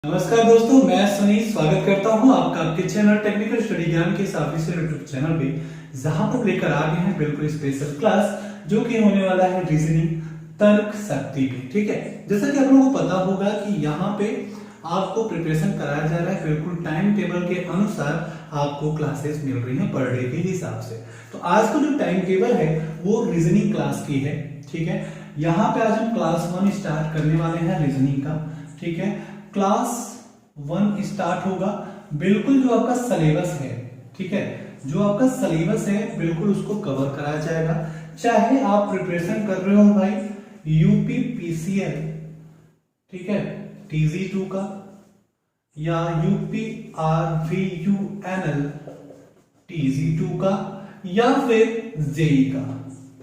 नमस्कार दोस्तों, मैं सुनी स्वागत करता हूं आपका आपके चैनल टेक्निकल स्टडी ज्ञान के इस ऑफिशियल यूट्यूब चैनल पे, जहां पर लेकर आ गए हैं बिल्कुल स्पेशल क्लास जो कि होने वाला है रीजनिंग तर्क शक्ति पे। ठीक है, जैसा कि आप लोगों को पता होगा कि यहाँ पे आपको प्रिपरेशन कराया जा रहा है, बिल्कुल टाइम टेबल के अनुसार आपको क्लासेस मिल रही हैं पर डे के हिसाब से। तो आज का जो टाइम टेबल है वो रीजनिंग क्लास की है। ठीक है, यहाँ पे आज हम क्लास 1 स्टार्ट करने वाले हैं रीजनिंग का। ठीक है, क्लास 1 स्टार्ट होगा, बिल्कुल जो आपका सिलेबस है, ठीक है, जो आपका सिलेबस है बिल्कुल उसको कवर कराया जाएगा। चाहे आप प्रिपरेशन कर रहे हो भाई यूपी पीसीएल, ठीक है, TG2 का, या यूपी RVUNL TG2 का, या फिर जेई का।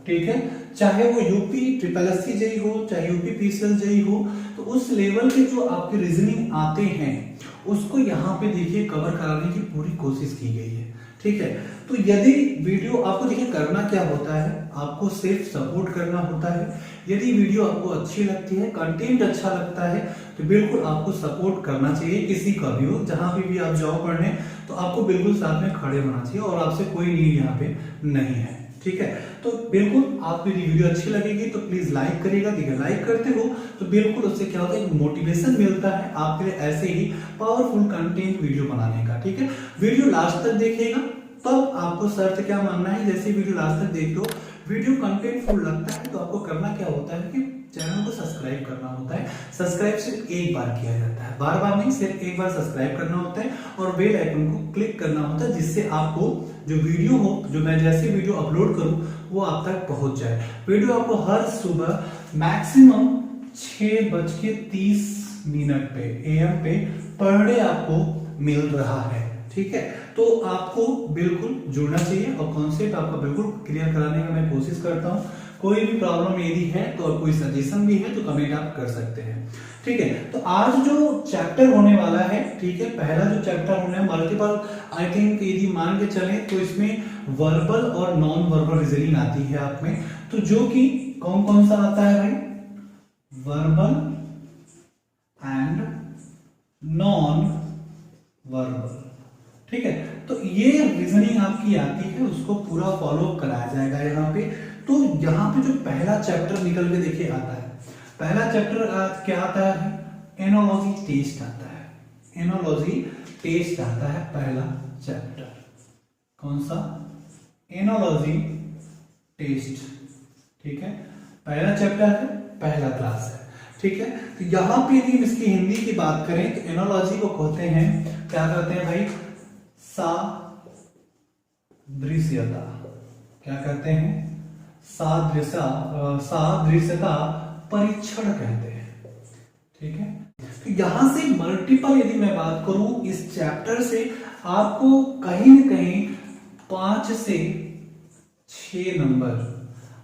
ठीक है, चाहे वो यूपी SSC जेई हो, चाहे यूपी पीसीएल जेई हो, तो उस लेवल के जो आपके रीजनिंग आते हैं उसको यहाँ पे देखिए कवर कराने की पूरी कोशिश की गई है। ठीक है, तो यदि वीडियो आपको देखिए करना क्या होता है, आपको सिर्फ सपोर्ट करना होता है। यदि वीडियो आपको अच्छी लगती है, कंटेंट अच्छा लगता है, तो बिल्कुल आपको सपोर्ट करना चाहिए। किसी का भी हो, जहां पे भी आप जाओ पढ़ने, तो आपको बिल्कुल साथ में खड़े होना चाहिए और आपसे कोई नीड यहाँ पे नहीं है। ठीक है, तो बिल्कुल आपको यदि वीडियो अच्छी लगेगी तो प्लीज लाइक करिएगा। देखिए लाइक करते हो तो बिल्कुल उससे क्या होता है, एक मोटिवेशन मिलता है आपके लिए ऐसे ही पावरफुल कंटेंट वीडियो बनाने का। ठीक है, वीडियो लास्ट तक देखिएगा, तब आपको शर्त क्या मानना है, जैसे वीडियो लास्ट तक देख लो, वीडियो कंटेंटफुल लगता है तो आपको करना क्या होता है कि चैनल को सब्सक्राइब करना होता है। सब्सक्राइब सिर्फ एक बार किया जाता है, बार बार नहीं, सिर्फ एक बार सब्सक्राइब करना होता है और बेल आइकन को क्लिक करना होता है, जिससे आपको जो वीडियो हो, जो मैं जैसे वीडियो अपलोड करूं वो आप तक पहुंच जाए। वीडियो आपको हर सुबह मैक्सिमम 6:30 पे AM पे पर डे आपको मिल रहा है। ठीक है, तो आपको बिल्कुल जुड़ना चाहिए और कॉन्सेप्ट आपका बिल्कुल क्लियर कराने का मैं कोशिश करता हूं। कोई भी प्रॉब्लम यदि है तो, और कोई सजेशन भी है तो कमेंट आप कर सकते हैं। ठीक है, तो आज जो चैप्टर होने वाला है, ठीक है, पहला जो चैप्टर होने वाला मल्टीपल, आई थिंक यदि मान के चले तो इसमें वर्बल और नॉन वर्बल रीजनिंग आती है आप में। तो जो कि कौन कौन सा आता है भाई, वर्बल एंड नॉन वर्बल। ठीक है, तो ये रीजनिंग आपकी आती है, उसको पूरा फॉलो कराया जाएगा यहाँ पे। तो यहाँ पे जो पहला चैप्टर निकल के देखिए आता है, पहला चैप्टर क्या आता है, एनोलॉजी टेस्ट आता है। एनोलॉजी टेस्ट आता है पहला चैप्टर। कौन सा, एनोलॉजी टेस्ट। ठीक है, पहला चैप्टर है, पहला क्लास है। ठीक है, तो यहां पे यदि इसकी हिंदी की बात करें तो एनोलॉजी को कहते हैं, क्या कहते हैं भाई, सादृश्यता। क्या कहते हैं, सादृश्यता परीक्षण कहते हैं। ठीक है, तो यहां से मल्टीपल यदि मैं बात करूं इस चैप्टर से, आपको कहीं न कहीं 5 से 6 नंबर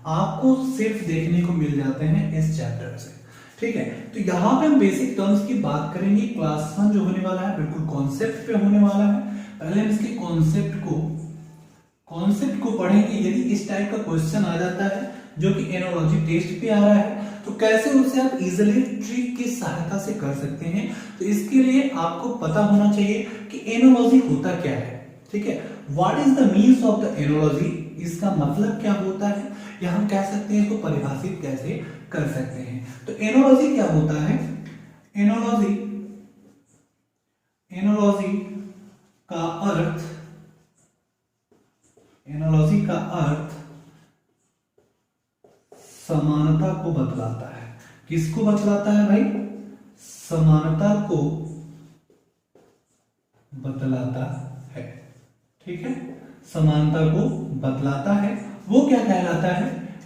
आपको सिर्फ देखने को मिल जाते हैं इस चैप्टर से। ठीक है, तो यहां पे हम बेसिक टर्म्स की बात करेंगे। क्लास 1 जो होने वाला है बिल्कुल कॉन्सेप्ट पे होने वाला है। पहले हम इसके कॉन्सेप्ट को पढ़ेंगे। यदि इस टाइप का क्वेश्चन आ जाता है जो कि एनोलॉजी टेस्ट पे आ रहा है, तो कैसे उसे आप इजीली ट्रिक की सहायता से कर सकते हैं। तो इसके लिए आपको पता होना चाहिए कि एनोलॉजी होता क्या है। ठीक है, what is the means of the analogy, इसका मतलब क्या होता है, या हम कह सकते हैं इसको परिभाषित कैसे कर सकते हैं। तो एनोलॉजी क्या होता है, एनोलॉजी का अर्थ समानता को बतलाता है। किसको बतलाता है भाई, समानता को बतलाता है। ठीक है, समानता को बतलाता है, वो क्या कहलाता है,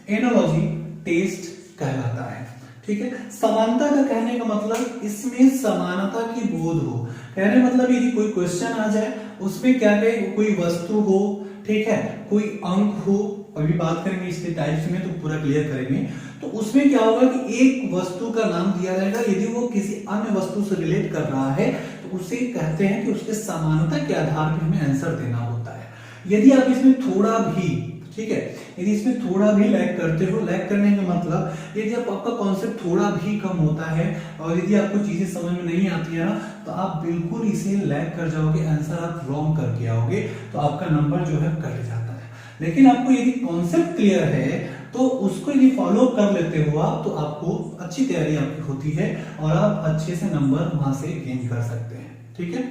एनोलॉजी टेस्ट कहलाता है। ठीक है, समानता का कहने का मतलब इसमें समानता की बोध हो। कहने मतलब यदि कोई क्वेश्चन आ जाए उसमें क्या कहे, कोई वस्तु हो, ठीक है, कोई अंक हो, अभी बात करेंगे इसके टाइप्स में तो पूरा क्लियर करेंगे। तो उसमें क्या होगा कि एक वस्तु का नाम दिया जाएगा, यदि वो किसी अन्य वस्तु से रिलेट कर रहा है तो उसे कहते हैं कि उसके समानता के आधार पर हमें आंसर देना होता है। यदि आप इसमें थोड़ा भी ठीक है। यदि इसमें थोड़ा भी लैग करते हो, लैग करने का मतलब यदि आपका कॉन्सेप्ट थोड़ा भी कम होता है और यदि आपको चीजें समझ में नहीं आती है ना, तो आप बिल्कुल इसे लैग कर जाओगे, आंसर आप रॉन्ग करके आओगे, तो आपका नंबर जो है कट जाता है। लेकिन आपको यदि कॉन्सेप्ट क्लियर है तो उसको यदि फॉलो कर लेते हो आप, तो आपको अच्छी तैयारी आपकी होती है और आप अच्छे से नंबर वहां से गेन कर सकते हैं, ठीक है।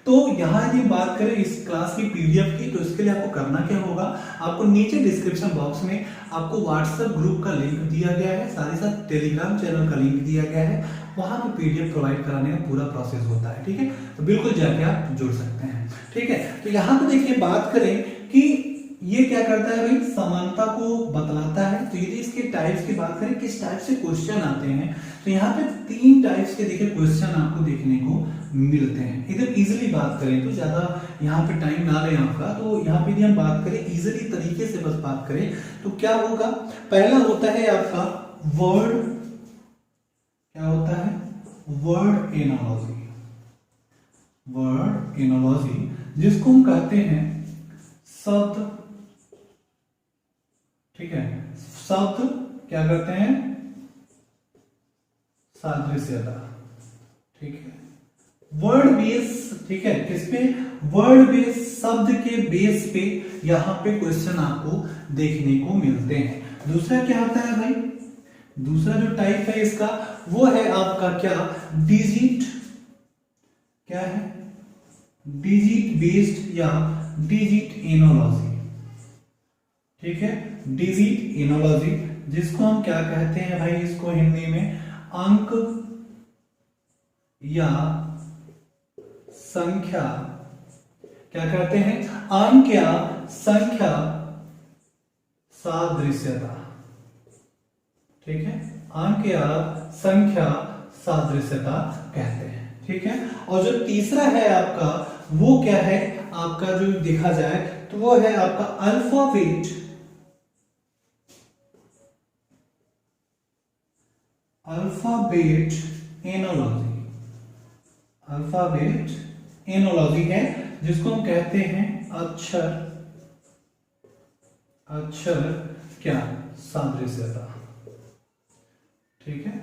तो यहाँ यदि बात करें इस क्लास की पीडीएफ की, तो इसके लिए आपको करना क्या होगा, आपको नीचे डिस्क्रिप्शन बॉक्स में आपको व्हाट्सएप ग्रुप का लिंक दिया गया है, साथ ही साथ टेलीग्राम चैनल का लिंक दिया गया है, वहां पे पीडीएफ प्रोवाइड कराने का पूरा प्रोसेस होता है, ठीक है। तो बिल्कुल जाके आप जुड़ सकते हैं, ठीक है। तो यहाँ पे देखिए बात करें कि ये क्या करता है भाई, समानता को बतलाता है। तो यदि इसके टाइप्स की बात करें, किस टाइप से क्वेश्चन आते हैं, तो यहाँ पे 3 टाइप्स के देखिए क्वेश्चन आपको देखने को मिलते हैं। इधर इजीली बात करें तो ज्यादा यहाँ पे टाइम ना लें आपका, तो यहाँ पे यदि हम बात करें इजीली तरीके से बस बात करें तो क्या होगा, पहला होता है आपका वर्ड, क्या होता है, वर्ड एनालॉजी। वर्ड एनालॉजी जिसको हम कहते हैं शब्द, ठीक है, शब्द क्या करते हैं, सादृश्यता, ठीक है। वर्ड बेस, ठीक है, किस पे, वर्ड बेस, शब्द के बेस पे यहां पे क्वेश्चन आपको देखने को मिलते हैं। दूसरा क्या होता है भाई, दूसरा जो टाइप है इसका वो है आपका क्या, डिजिट, क्या है, डिजिट बेस्ड या डिजिट एनालॉजी, ठीक है। डिजिट एनालॉजी जिसको हम क्या कहते हैं भाई, इसको हिंदी में अंक या संख्या, क्या कहते हैं, अंक या संख्या सादृश्यता, ठीक है, अंक या संख्या सादृश्यता कहते हैं, ठीक है। और जो तीसरा है आपका वो क्या है, आपका जो देखा जाए तो वो है आपका alphabet, alphabet analogy, alphabet analogy है जिसको हम कहते हैं अक्षर, अक्षर क्या, सादृश्यता, ठीक है,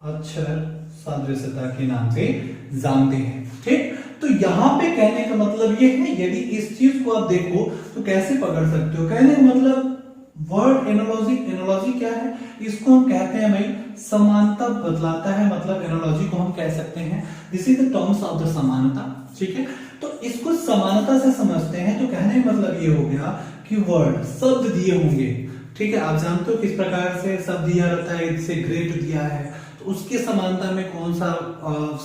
अक्षर सादृश्यता के नाम से जानते हैं, ठीक। तो यहां पे कहने का मतलब ये है, यदि इस चीज को आप देखो तो कैसे पकड़ सकते हो, कहने का मतलब वर्ड एनालॉजी, एनालॉजी क्या है, इसको हम कहते हैं भाई समानता बतलाता है, मतलब एनालॉजी को हम कह सकते हैं this is the terms of the समानता, ठीक है। तो इसको समानता से समझते हैं, तो कहने का मतलब ये हो गया कि वर्ड, शब्द दिए होंगे, ठीक है, आप जानते हो किस प्रकार से शब्द दिया रहता है, जैसे ग्रेट दिया है तो उसके समानता में कौन सा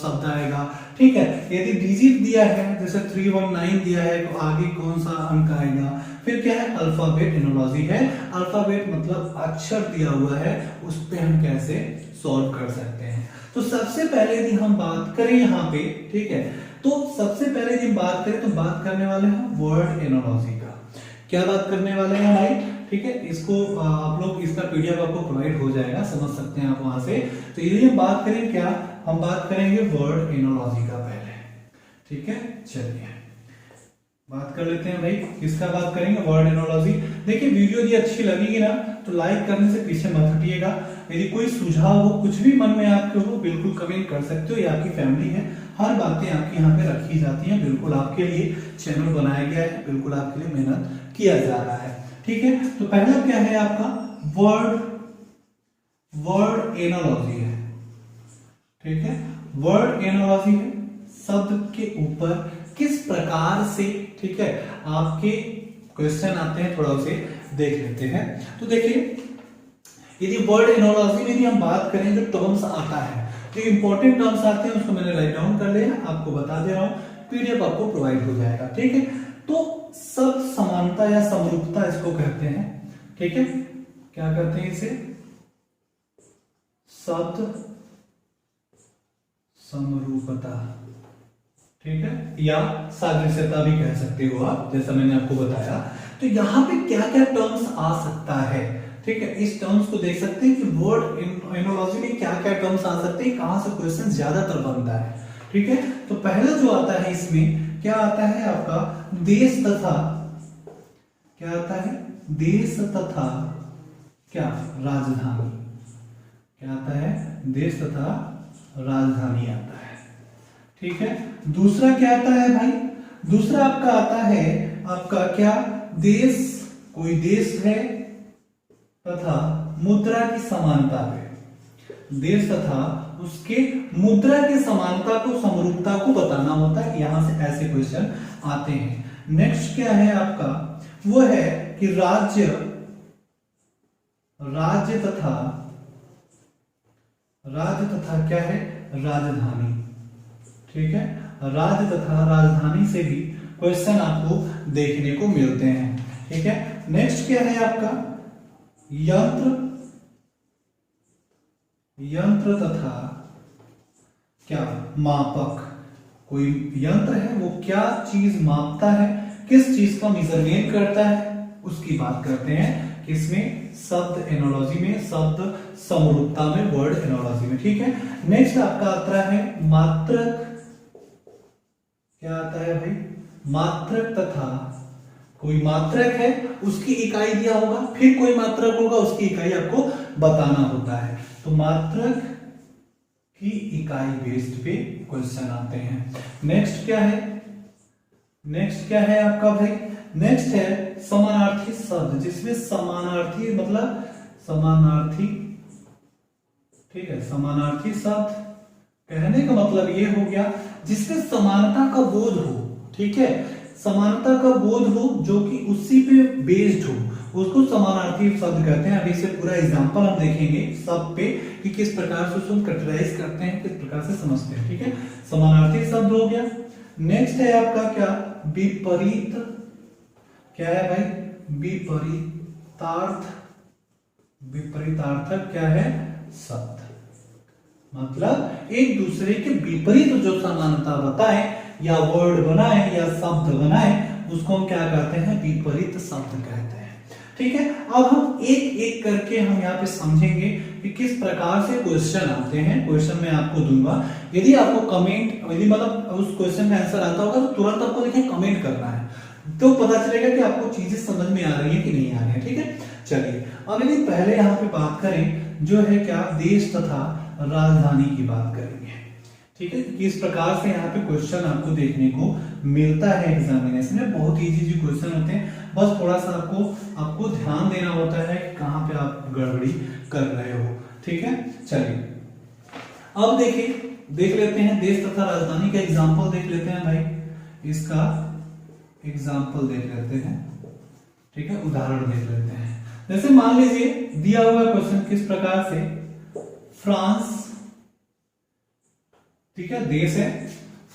शब्द आएगा, ठीक है। यदि डिजिट दिया है जैसे 319 दिया है तो आगे कौन सा अंक आएगा, फिर क्या है, अल्फाबेट एनालॉजी है, अल्फाबेट मतलब अक्षर दिया हुआ है, उस पे हम कैसे सॉल्व कर सकते हैं। तो सबसे पहले यदि हम बात करें यहाँ पे, ठीक है, तो सबसे पहले यदि बात करें तो बात करने वाले हैं वर्ड एनालॉजी का, क्या बात करने वाले हैं भाई, ठीक है। इसको आप लोग, इसका पीडीएफ आपको प्रोवाइड हो जाएगा, समझ सकते हैं आप वहां से। तो यदि हम बात करें क्या, हम बात करेंगे वर्ड एनालॉजी का पहले, ठीक है। चलिए बात कर लेते हैं भाई, किसका बात करेंगे, वर्ड एनालॉजी। देखिए वीडियो यदि अच्छी लगेगी ना तो लाइक करने से पीछे मत हटिएगा, यदि कोई सुझाव हो, कुछ भी मन में आपके हो, बिल्कुल कमेंट कर सकते हो, ये आपकी फैमिली है, हर बातें आपकी यहाँ पे रखी जाती हैं, बिल्कुल आपके लिए चैनल बनाया गया है, बिल्कुल आपके लिए मेहनत किया जा रहा है, ठीक है। तो पहला क्या है आपका वर्ड, वर्ड एनालॉजी है, ठीक है, वर्ड एनालॉजी है, शब्द के ऊपर किस प्रकार से, ठीक है, आपके क्वेश्चन आते हैं, थोड़ा उसे देख लेते हैं। तो देखिए यदि वर्ड एनालॉजी में यदि हम बात करें, जो टर्म्स आता है, जो इंपॉर्टेंट टर्म्स आते हैं उसको मैंने राइट डाउन कर लिया, आपको बता दे रहा हूं, पीडीएफ आपको प्रोवाइड हो जाएगा, ठीक है। तो शब्द समानता या समरूपता इसको कहते हैं, ठीक है, क्या कहते हैं इसे, शब्द समरूपता, ठीक है, या सादृश्यता भी कह सकते हो आप, जैसा मैंने आपको बताया। तो यहां पे क्या क्या टर्म्स आ सकता है, ठीक है, इस टर्म्स को देख सकते हैं कि वर्ड एनालॉजी में क्या क्या टर्म्स आ सकते हैं, कहां से क्वेश्चन ज्यादातर बनता है, ठीक है। तो पहला जो आता है इसमें क्या आता है आपका, देश तथा, क्या आता है, देश तथा क्या राजधानी, क्या आता है, देश तथा राजधानी आता है। ठीक है, दूसरा क्या आता है भाई, दूसरा आपका आता है आपका क्या, देश, कोई देश है तथा मुद्रा की समानता पे, देश तथा उसके मुद्रा की समानता को, समरूपता को बताना होता है। यहां से ऐसे क्वेश्चन आते हैं। नेक्स्ट क्या है आपका, वो है कि राज्य, राज्य तथा क्या है, राजधानी। ठीक है, राज्य तथा राजधानी से भी क्वेश्चन आपको देखने को मिलते हैं। ठीक है, नेक्स्ट क्या है आपका, यंत्र तथा क्या मापक, कोई यंत्र है वो क्या चीज मापता है, किस चीज का मेजरमेंट करता है, उसकी बात करते हैं किसमें, शब्द एनोलॉजी में, शब्द समरूपता में, वर्ड एनोलॉजी में। ठीक है, नेक्स्ट आपका आता है मात्रक, क्या आता है भाई, मात्रक तथा, कोई मात्रक है उसकी इकाई दिया होगा, फिर कोई मात्रक होगा उसकी इकाई आपको बताना होता है। तो मात्रक की इकाई बेस्ड पे क्वेश्चन आते हैं। नेक्स्ट क्या है, नेक्स्ट क्या है आपका भाई, नेक्स्ट है समानार्थी शब्द, जिसमें समानार्थी मतलब समानार्थी, ठीक है, समानार्थी शब्द कहने का मतलब ये हो गया जिसमें समानता का बोध हो। ठीक है, समानता का बोध हो जो कि उसी पे बेस्ड हो, उसको समानार्थी शब्द कहते हैं। अभी से पूरा एग्जांपल हम देखेंगे सब पे कि किस प्रकार से उसको कैटेगराइज करते हैं, किस प्रकार से समझते हैं। ठीक है, समानार्थी शब्द हो गया। नेक्स्ट है आपका क्या, विपरीत, क्या है भाई, विपरीतार्थ, विपरीतार्थक क्या है, शब्द, मतलब एक दूसरे के विपरीत जो समानता बताए या वर्ड बनाए या शब्द बनाए उसको हम क्या कहते हैं, विपरीत शब्द कहते हैं। ठीक है, अब हम एक एक करके हम यहाँ पे समझेंगे कि किस प्रकार से क्वेश्चन आते हैं। क्वेश्चन मैं आपको दूंगा, यदि आपको कमेंट, यदि मतलब उस क्वेश्चन का आंसर आता होगा तो तुरंत आपको देखिए कमेंट करना है, तो पता चलेगा कि आपको चीजें समझ में आ रही है कि नहीं आ रही है। ठीक है, चलिए अब यदि पहले यहाँ पे बात करें जो है क्या, देश तथा राजधानी की बात करेंगे। ठीक है, किस प्रकार से यहाँ पे क्वेश्चन आपको देखने को मिलता है एग्जामिनेशन में। बहुत इजी जी क्वेश्चन होते हैं, बस थोड़ा सा आपको ध्यान देना होता है कि कहाँ पे आप गड़बड़ी कर रहे हो। ठीक है, चलिए अब देखिए, देख लेते हैं देश तथा राजधानी का एग्जाम्पल देख लेते हैं भाई, इसका एग्जाम्पल देख लेते हैं। ठीक है, उदाहरण देख लेते हैं। जैसे मान लीजिए दिया हुआ क्वेश्चन किस प्रकार से, फ्रांस, ठीक है, देश है,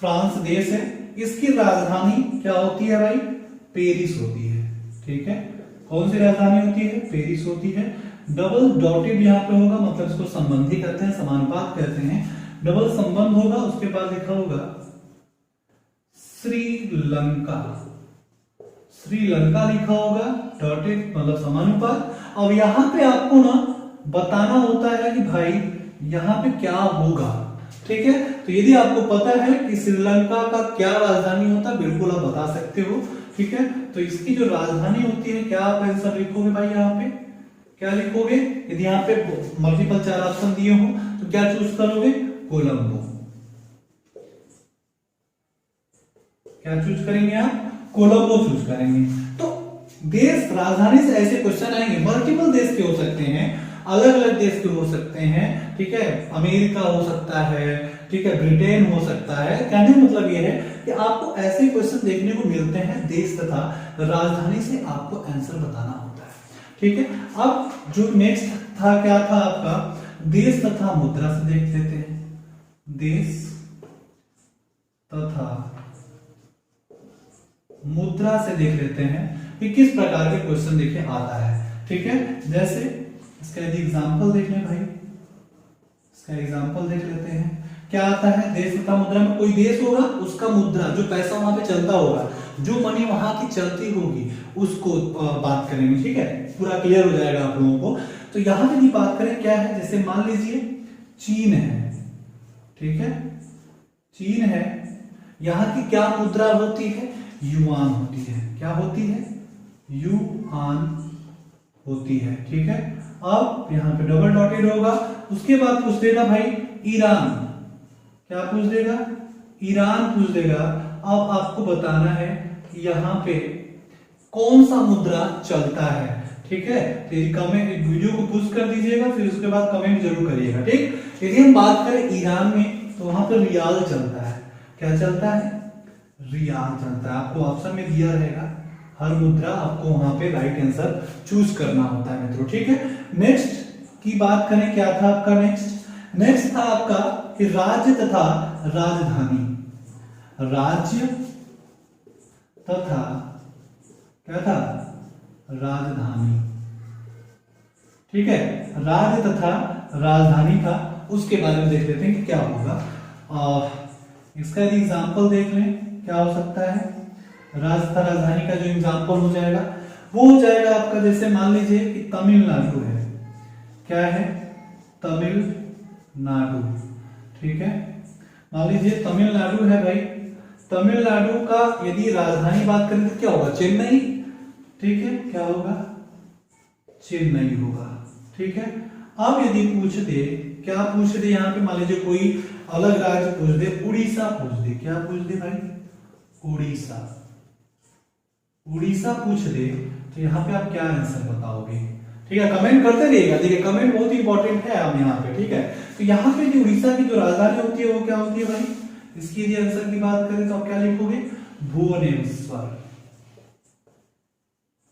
फ्रांस देश है, इसकी राजधानी क्या होती है भाई, पेरिस होती है। ठीक है, कौन सी राजधानी होती है, पेरिस होती है। डबल डॉटेड यहाँ पे होगा, मतलब इसको संबंधी कहते हैं, समानुपात कहते हैं। डबल संबंध होगा, उसके बाद लिखा होगा श्रीलंका, श्रीलंका लिखा होगा, डॉटेड मतलब समानुपात। अब यहाँ पे आपको ना बताना होता है कि भाई यहाँ पे क्या होगा। ठीक है, तो यदि आपको पता है कि श्रीलंका का क्या राजधानी होता है, बिल्कुल आप बता सकते हो। ठीक है, तो इसकी जो राजधानी होती है, क्या आप आंसर लिखोगे भाई, यहाँ पे क्या लिखोगे, यदि यहाँ पे मल्टीपल 4 ऑप्शन दिए हो तो क्या चूज करोगे, कोलंबो। क्या चूज करेंगे आप, कोलंबो चूज करेंगे। तो देश राजधानी से ऐसे क्वेश्चन आएंगे, मल्टीपल देश के हो सकते हैं, अलग अलग देश के हो सकते हैं। ठीक है, अमेरिका हो सकता है, ठीक है, ब्रिटेन हो सकता है। कहने का मतलब यह है कि आपको ऐसे क्वेश्चन देखने को मिलते हैं, देश तथा राजधानी से आपको आंसर बताना होता है। ठीक है, अब जो नेक्स्ट था क्या था आपका, देश तथा मुद्रा से देख लेते हैं। देश तथा मुद्रा से देख लेते हैं कि किस प्रकार के क्वेश्चन देखिए आता है। ठीक है, जैसे इसका यदि एग्जाम्पल देख लें भाई, इसका एग्जाम्पल देख लेते हैं। क्या आता है, देश तथा मुद्रा में कोई देश होगा, उसका मुद्रा, जो पैसा वहां पे चलता होगा, जो मनी वहां की चलती होगी, उसको बात करेंगे। ठीक है, पूरा क्लियर हो जाएगा आप लोगों को। तो यहां यदि बात करें क्या है, जैसे मान लीजिए चीन है। ठीक है, चीन है, यहां की क्या मुद्रा होती है, युआन होती है। क्या होती है, युआन होती है। ठीक है, अब यहाँ पे डबल डॉटेड होगा। उसके बाद पूछ देगा भाई ईरान, क्या पूछ देगा, ईरान पूछ देगा। अब आपको बताना है यहाँ पे कौन सा मुद्रा चलता है। ठीक है, तो कमेंट वीडियो को पुश कर दीजिएगा, फिर उसके बाद कमेंट जरूर करिएगा। ठीक, यदि हम बात करें ईरान में तो वहां पर रियाल चलता है। क्या चलता है, रियाल चलता है। आपको ऑप्शन में दिया रहेगा हर मुद्रा, आपको वहां पे राइट आंसर चूज करना होता है मित्रों। ठीक है, नेक्स्ट की बात करें, क्या था आपका नेक्स्ट था आपका कि राज्य तथा राजधानी। राज्य तथा क्या था, राजधानी। ठीक है, राज्य तथा राजधानी था, उसके बारे में देख लेते हैं कि क्या होगा। इसका यदि एग्जाम्पल देख लें क्या हो सकता है। राज्य तथा राजधानी का जो एग्जाम्पल हो जाएगा वो हो जाएगा आपका, जैसे मान लीजिए कि तमिलनाडु है। क्या है, तमिलनाडु। ठीक है, मान लीजिए तमिलनाडु है भाई। तमिलनाडु का यदि राजधानी बात करें तो क्या होगा, चेन्नई। ठीक है, क्या होगा, चेन्नई होगा। ठीक है, अब यदि पूछ दे, क्या पूछ दे यहाँ पे, मान लीजिए कोई अलग राज्य पूछ दे, उड़ीसा पूछ दे। क्या पूछ दे भाई, उड़ीसा। उड़ीसा पूछ दे तो यहाँ पे आप क्या आंसर बताओगे। ठीक है, कमेंट करते रहिएगा। देखिए कमेंट बहुत ही इंपॉर्टेंट है आप यहाँ पे। ठीक है, तो यहाँ पे जो उड़ीसा की जो राजधानी होती है वो क्या होती है भाई, इसकी यदि आंसर की बात करें तो आप क्या लिखोगे, भुवनेश्वर।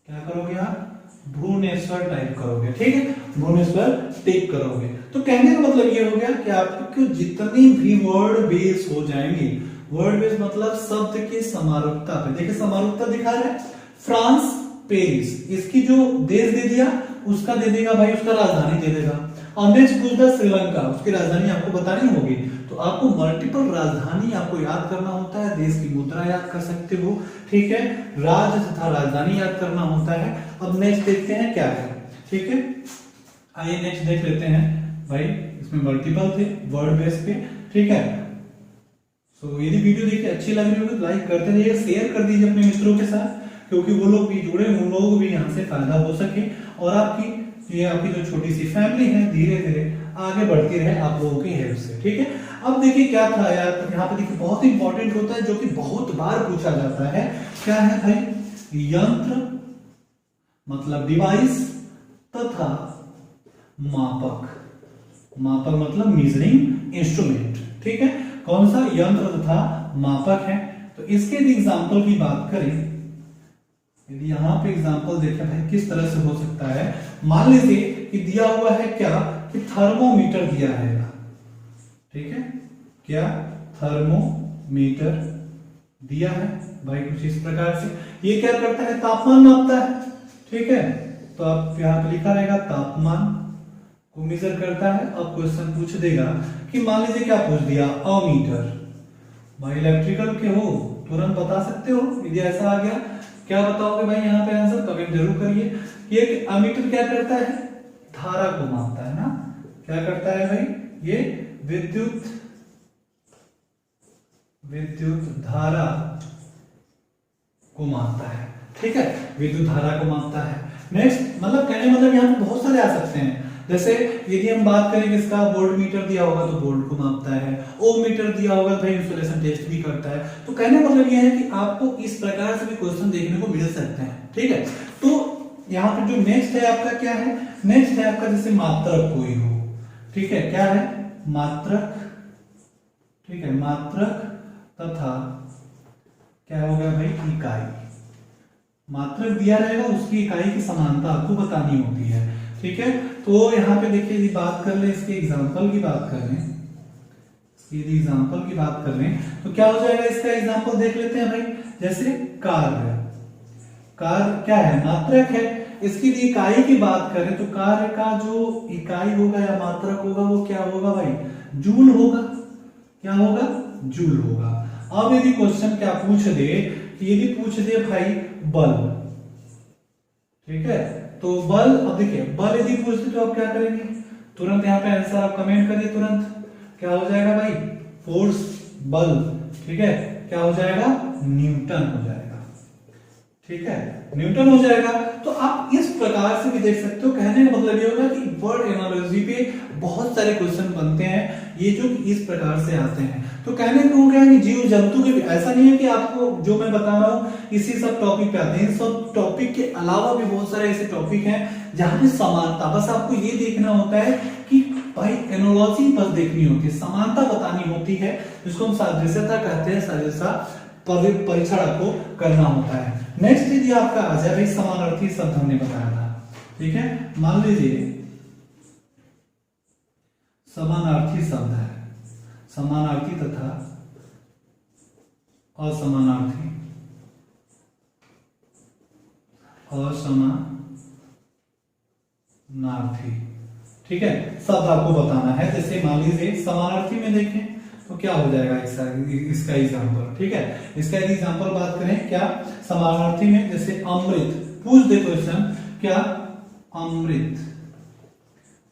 क्या करोगे आप, भुवनेश्वर टाइप करोगे। ठीक है, भुवनेश्वर टिक करोगे। तो कहने का मतलब ये हो गया कि आपको जितनी भी वर्ड बेस हो जाएंगे, वर्ड बेस मतलब शब्द के समारूपता पे। देखिए समारूपता दिखा रहा है, फ्रांस, पेरिस, इसकी जो देश दे दिया उसका दे देगा भाई, उसका राजधानी दे देगा। और नेक्स्ट पूछता श्रीलंका, उसकी राजधानी आपको बतानी होगी। तो आपको मल्टीपल राजधानी आपको याद करना होता है, देश की मुद्रा याद कर सकते हो। ठीक है, राज्य तथा राजधानी याद करना होता है। अब नेक्स्ट देखते हैं क्या है। ठीक है, आइए नेक्स्ट देख लेते हैं भाई। इसमें मल्टीपल थे वर्ड बेस पे। ठीक है, तो यदि वीडियो देखिए अच्छी लग रही होगी तो लाइक करते रहिए, शेयर कर दीजिए अपने मित्रों के साथ, क्योंकि वो लोग भी जुड़े, उन लोगों को भी यहाँ से फायदा हो सके और आपकी जो छोटी सी फैमिली है धीरे धीरे आगे बढ़ती रहे आप लोगों की हेल्प से। ठीक है, अब देखिए क्या था यार, यहाँ पे देखिए बहुत इंपॉर्टेंट होता है जो कि बहुत बार पूछा जाता है। क्या है भाई, यंत्र मतलब डिवाइस तथा मापक। मापक मतलब मेजरिंग इंस्ट्रूमेंट। ठीक है, कौन सा, यंत्र तथा मापक है। तो इसके एग्जाम्पल की बात करें, यदि यहाँ पे एग्जाम्पल देखें भाई किस तरह से हो सकता है। मान लीजिए कि दिया हुआ है क्या, कि थर्मोमीटर दिया है। ठीक है, क्या, थर्मोमीटर दिया है भाई कुछ इस प्रकार से। ये क्या करता है, तापमान मापता है। ठीक है, तो आप यहाँ पे लिखा रहेगा तापमान को मेजर करता है। अब क्वेश्चन पूछ देगा कि मान लीजिए क्या पूछ दिया, अमीटर। भाई इलेक्ट्रिकल के हो तुरंत बता सकते हो, यदि ऐसा आ गया क्या बताओगे भाई यहाँ पे आंसर, कमेंट जरूर करिए। ये अमीटर क्या करता है, धारा को मापता है ना। क्या करता है भाई, ये विद्युत धारा को मापता है। ठीक है, विद्युत धारा को मापता है। नेक्स्ट मतलब कहने मतलब यहाँ पे बहुत सारे आ सकते हैं। जैसे यदि हम बात करें किसका, वोल्ट मीटर दिया होगा तो वोल्ट को मापता है, ओम मीटर दिया होगा भाई इंसुलेशन टेस्ट भी करता है। तो कहने मतलब यह है कि आपको इस प्रकार से भी क्वेश्चन देखने को मिल सकते हैं। ठीक है, तो यहाँ पे जो नेक्स्ट है आपका क्या है, नेक्स्ट है आपका जैसे मात्रक कोई हो। ठीक है, क्या है, मात्रक। ठीक है, मात्रक तथा क्या हो गया भाई, इकाई। मात्रक दिया रहेगा, उसकी इकाई की समानता आपको बतानी होती है। ठीक है, तो यहाँ पे देखिए यदि बात कर ले, इसके एग्जाम्पल की बात कर लें, यदि एग्जाम्पल की बात कर लें तो क्या हो जाएगा, इसका एग्जाम्पल देख लेते हैं भाई। जैसे कार्य, कार्य क्या है, मात्रक है। इसकी इकाई की बात करें तो कार्य का जो इकाई होगा या मात्रक होगा वो क्या होगा भाई, जूल होगा। क्या होगा, जूल होगा। अब यदि क्वेश्चन क्या पूछ दे, यदि पूछ दे भाई बल। ठीक है, तो बल, अब देखिए बल यदि पूछते तो आप क्या करेंगे, तुरंत यहाँ पे आंसर आप कमेंट करिए तुरंत। क्या हो जाएगा भाई, फोर्स, बल। ठीक है, क्या हो जाएगा, न्यूटन हो जाएगा। ठीक है, न्यूटन हो जाएगा। तो आप इस प्रकार से भी देख सकते हो। कहने का मतलब ये होगा कि वर्ड एनालॉजी पे बहुत सारे क्वेश्चन बनते हैं ये जो इस प्रकार से आते हैं। तो कहने को हो गया कि जीव जंतु के भी ऐसा नहीं है कि आपको जो मैं बता रहा हूँ इसी सब टॉपिक पे आते हैं। इन सब टॉपिक के अलावा भी बहुत सारे ऐसे टॉपिक हैं जहां पे समानता, बस आपको ये देखना होता है कि भाई एनालॉजी बस देखनी होती है, समानता बतानी होती है, जिसको हम सादृश्यता कहते हैं। सादृश्यता परीक्षण आपको करना होता है। नेक्स्ट यदि आपका आ जाए भाई समानार्थी शब्द हमने बताया था, ठीक है। मान लीजिए समानार्थी शब्द है, समानार्थी तथा असमानार्थी, असमानार्थी, ठीक है, शब्द आपको बताना है। जैसे मान लीजिए समानार्थी में देखें तो क्या हो जाएगा इसका एग्जांपल, ठीक है। इसका यदि एग्जांपल बात करें क्या समानार्थी में, जैसे अमृत, पूछ दे क्वेश्चन क्या अमृत,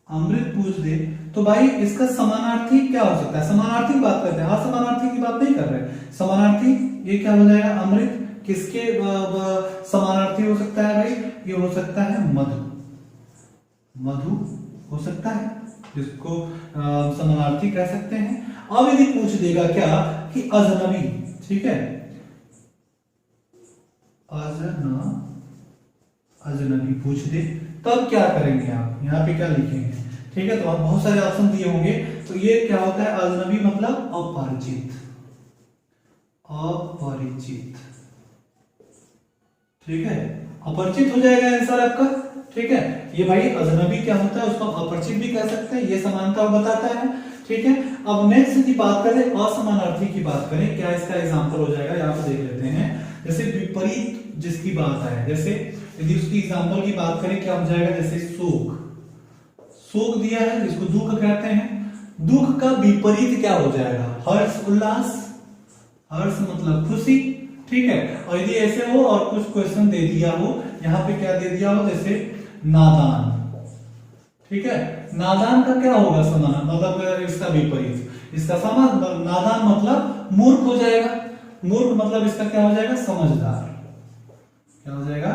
अमृत पूछ दे तो भाई इसका समानार्थी क्या हो सकता है। समानार्थी की बात करते हैं, असमानार्थी की बात नहीं कर रहे। समानार्थी ये क्या हो जाएगा, अमृत किसके समानार्थी हो सकता है भाई, ये हो सकता है मधु, मधु हो सकता है, जिसको समानार्थी कह सकते हैं। अब यदि पूछ देगा क्या कि अजनबी, ठीक है, अजनबी पूछ दे तब क्या करेंगे आप, यहाँ पे क्या लिखेंगे, ठीक है। तो आप बहुत सारे ऑप्शन दिए होंगे। तो ये क्या होता है, अजनबी मतलब अपरिचित, अपरिचित, ठीक है, अपरिचित हो जाएगा आंसर आपका, ठीक है। ये भाई अजनबी क्या होता है, उसको अपरिचित भी कह सकते हैं, ये समानता बताता है, ठीक है। अब नेक्स्ट की बात करें, असमानार्थी की बात करें, क्या इसका एग्जांपल हो जाएगा, यहाँ पे देख लेते हैं। जैसे विपरीत जिसकी बात है, जैसे यदि उसकी एग्जांपल की बात करें क्या हो जाएगा, जैसे शोक, शोक दिया है जिसको दुख कहते हैं, दुख का विपरीत क्या हो जाएगा, हर्ष उल्लास, हर्ष मतलब खुशी, ठीक है। और यदि ऐसे हो और कुछ क्वेश्चन दे दिया हो, यहाँ पे क्या दे दिया हो, जैसे नादान, ठीक है, नादान का क्या होगा समान, मतलब इसका विपरीत, इसका समान, नादान मतलब मूर्ख हो जाएगा, मूर्ख मतलब इसका क्या हो जाएगा, समझदार, क्या हो जाएगा,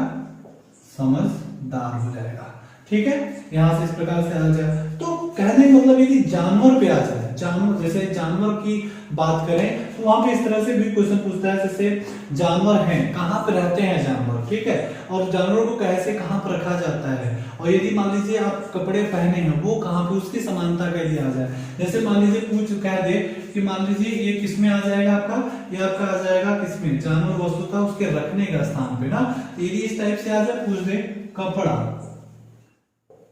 समझदार हो जाएगा, ठीक है। यहां से इस प्रकार से आ जाए। तो कहने का मतलब यदि जानवर पे आ जाए, जानवर, जैसे जानवर की बात करें तो वहां पे इस तरह से भी क्वेश्चन पूछता है, जैसे जानवर हैं, कहाँ पे रहते हैं जानवर, ठीक है, और जानवर को कैसे कहाँ पर रखा जाता है, और यदि मान लीजिए आप कपड़े पहने हैं वो कहाँ पे, उसकी समानता के लिए आ जाए। जैसे मान लीजिए पूछ कह दे कि मान लीजिए ये किसमें आ जाएगा आपका, ये आपका आ जाएगा किसमें, जानवर वस्तु था उसके रखने का स्थान पे ना। यदि इस टाइप से आ जाए, पूछ दे कपड़ा,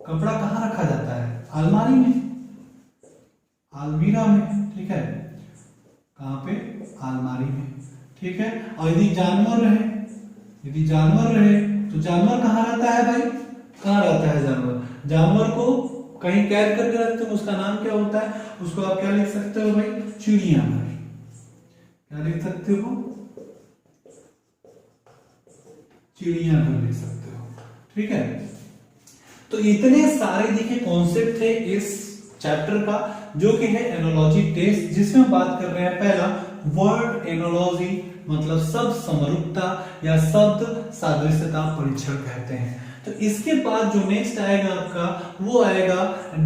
कपड़ा कहाँ रखा जाता है, अलमारी में, अलमीरा में, ठीक है, कहाँ पे, अलमारी में, ठीक है। और यदि जानवर रहे, यदि जानवर रहे तो जानवर कहाँ रहता है भाई, कहाँ रहता है जानवर, जानवर को कहीं कैद करके रखते हो, उसका नाम क्या होता है, उसको आप क्या लिख सकते हो भाई, चिड़ियाघर, क्या लिख सकते हो, चिड़ियाघर लिख सकते हो, ठीक है। तो इतने सारे देखिए कॉन्सेप्ट थे इस चैप्टर का, जो कि है एनालॉजी टेस्ट, जिसमें हम बात कर रहे हैं पहला वर्ड एनालॉजी, मतलब शब्द समरूपता या शब्द सादृश्यता परीक्षण कहते हैं। तो इसके बाद जो नेक्स्ट आएगा आपका, वो आएगा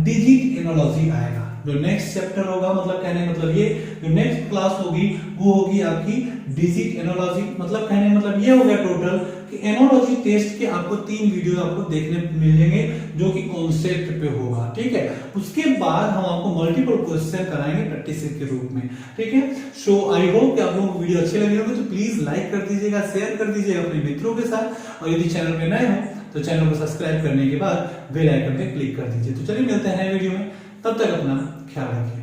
डिजिट एनालॉजी आएगा, जो नेक्स्ट चैप्टर होगा, मतलब कहने मतलब ये जो नेक्स्ट क्लास होगी वो होगी आपकी डिजिट एनालॉजी। मतलब कहने मतलब ये हो गया टोटल कि एनालॉजी टेस्ट के आपको 3 वीडियो आपको देखने मिलेंगे जो कि कॉन्सेप्ट पे होगा, ठीक है। उसके बाद हम आपको मल्टीपल क्वेश्चन कराएंगे प्रैक्टिस के रूप में, ठीक है। सो आई होप कि आप लोगों को वीडियो अच्छे लगे होंगे, तो प्लीज लाइक कर दीजिएगा, शेयर कर दीजिएगा अपने मित्रों के साथ, और यदि चैनल पे नए हो तो चैनल को सब्सक्राइब करने के बाद बेल आइकन पे क्लिक कर दीजिए। तो चलिए मिलते हैं वीडियो में, तब तक अपना ख्याल रखिए।